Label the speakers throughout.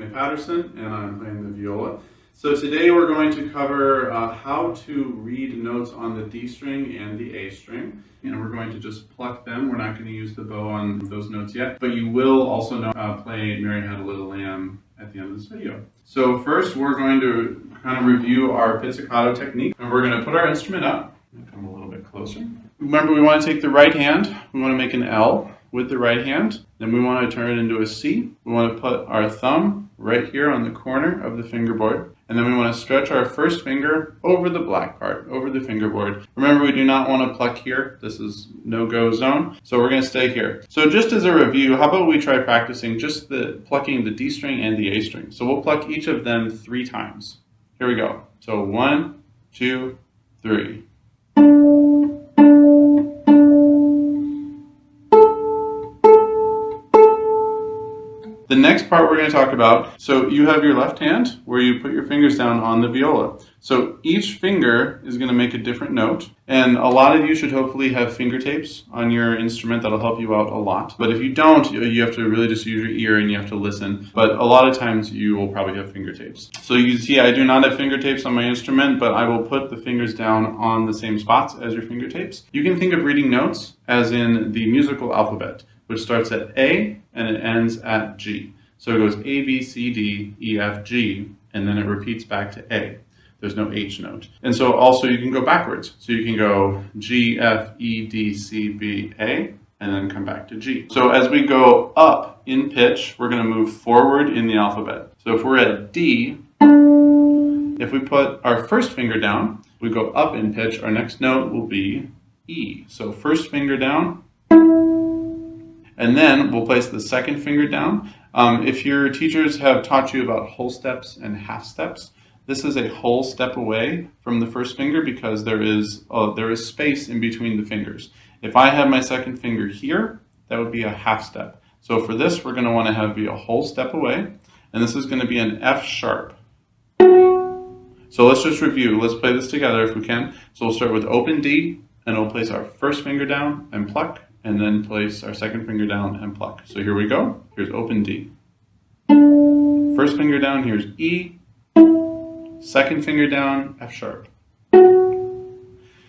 Speaker 1: May-Patterson, and I'm playing the viola. So today we're going to cover how to read notes on the D string and the A string, and we're going to just pluck them. We're not going to use the bow on those notes yet, but you will also know play Mary Had a Little Lamb at the end of this video. So first we're going to kind of review our pizzicato technique, and we're going to put our instrument up. Come a little bit closer. Remember, we want to take the right hand, we want to make an L with the right hand, then we want to turn it into a C. We want to put our thumb right here on the corner of the fingerboard, and then we want to stretch our first finger over the black part, over the fingerboard. Remember, we do not want to pluck here. This is no-go zone, so we're going to stay here. So just as a review, how about we try practicing just the plucking the D string and the A string. So we'll pluck each of them 3 times. Here we go. So 1, 2, 3. The next part we're going to talk about, so you have your left hand where you put your fingers down on the viola. So each finger is going to make a different note, and a lot of you should hopefully have finger tapes on your instrument. That'll help you out a lot. But if you don't, you have to really just use your ear and you have to listen. But a lot of times you will probably have finger tapes. So you can see I do not have finger tapes on my instrument, but I will put the fingers down on the same spots as your finger tapes. You can think of reading notes as in the musical alphabet, which starts at A and it ends at G. So it goes A, B, C, D, E, F, G, and then it repeats back to A. There's no H note. And so also you can go backwards. So you can go G, F, E, D, C, B, A, and then come back to G. So as we go up in pitch, we're going to move forward in the alphabet. So if we're at D, if we put our first finger down, we go up in pitch, our next note will be E. So first finger down, and then we'll place the second finger down. If your teachers have taught you about whole steps and half steps, this is a whole step away from the first finger because there is space in between the fingers. If I have my second finger here, that would be a half step. So for this, we're going to want to have be a whole step away, and this is going to be an F sharp. So let's just review. Let's play this together if we can. So we'll start with open D, and we'll place our first finger down and pluck, and then place our second finger down and pluck. So here we go. Here's open D. First finger down, here's E. Second finger down, F sharp.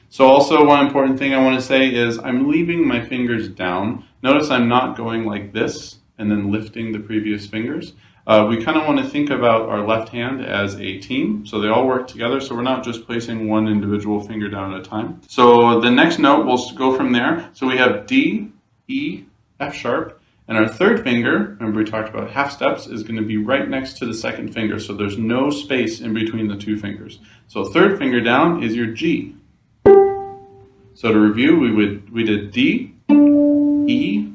Speaker 1: So also one important thing I want to say is I'm leaving my fingers down. Notice I'm not going like this and then lifting the previous fingers. We kind of want to think about our left hand as a team, so they all work together, so we're not just placing one individual finger down at a time. So the next note, we'll go from there. So we have D, E, F sharp, and our third finger, remember we talked about half steps, is going to be right next to the second finger, so there's no space in between the 2 fingers. So third finger down is your G. So to review, we did D, E,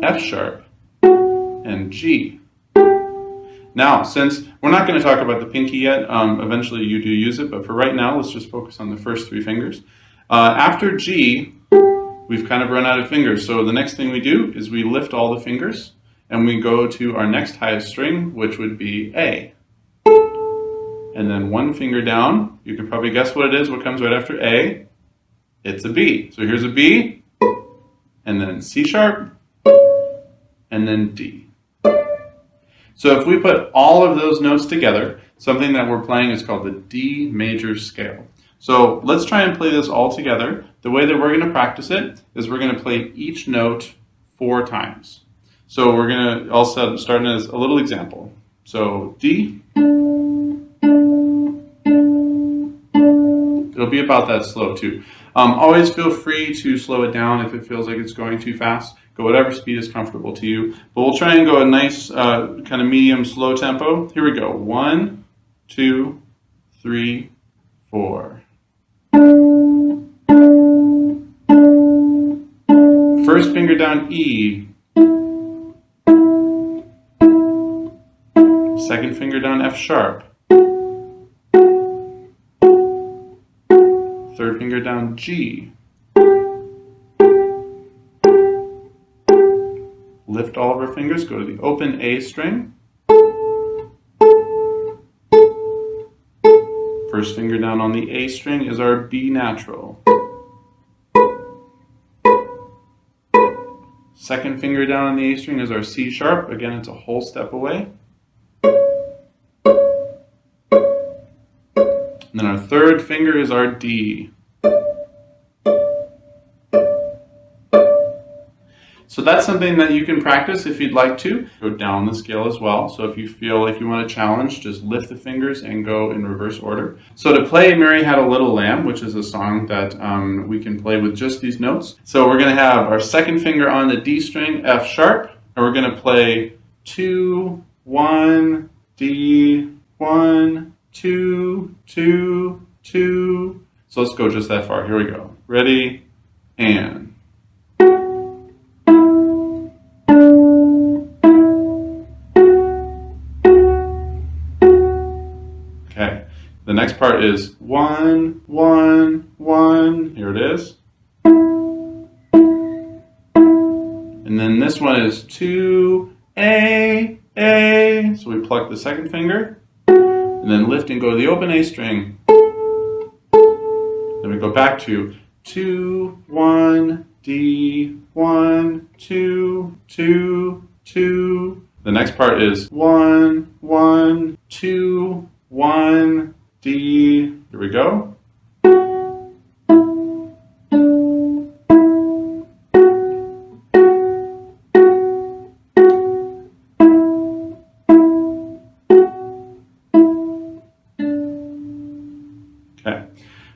Speaker 1: F sharp, and G. Now, since we're not going to talk about the pinky yet, eventually you do use it, but for right now, let's just focus on the first 3 fingers. After G, we've kind of run out of fingers, so the next thing we do is we lift all the fingers, and we go to our next highest string, which would be A. And then 1 finger down, you can probably guess what it is, what comes right after A. It's a B. So here's a B, and then C sharp, and then D. So if we put all of those notes together, something that we're playing is called the D major scale. So let's try and play this all together. The way that we're going to practice it is we're going to play each note 4 times. So we're going to also start as a little example. So D. It'll be about that slow too. Always feel free to slow it down if it feels like it's going too fast. Go whatever speed is comfortable to you. But we'll try and go a nice kind of medium slow tempo. Here we go. 1, 2, 3, 4. First finger down E. Second finger down F sharp. Third finger down G. Lift all of our fingers, go to the open A string. First finger down on the A string is our B natural. Second finger down on the A string is our C sharp. Again, it's a whole step away. then our third finger is our D. So that's something that you can practice if you'd like to. Go down the scale as well. So if you feel like you want a challenge, just lift the fingers and go in reverse order. So to play Mary Had a Little Lamb, which is a song that we can play with just these notes. So we're going to have our second finger on the D string, F sharp, and we're going to play 2, 1, D, 1, 2, 2, 2. So let's go just that far. Here we go. Ready, and. Okay, the next part is 1, 1, 1. Here it is. And then this one is 2, A. So we pluck the second finger, and then lift and go to the open A string. Then we go back to 2, 1, D, 1, 2, 2, 2. The next part is 1, 1, 2, 1, D. Here we go. Okay,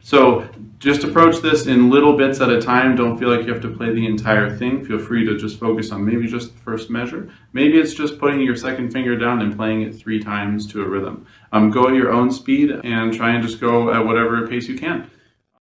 Speaker 1: so just approach this in little bits at a time. Don't feel like you have to play the entire thing. Feel free to just focus on maybe just the first measure. Maybe it's just putting your second finger down and playing it 3 times to a rhythm. Go at your own speed and try and just go at whatever pace you can.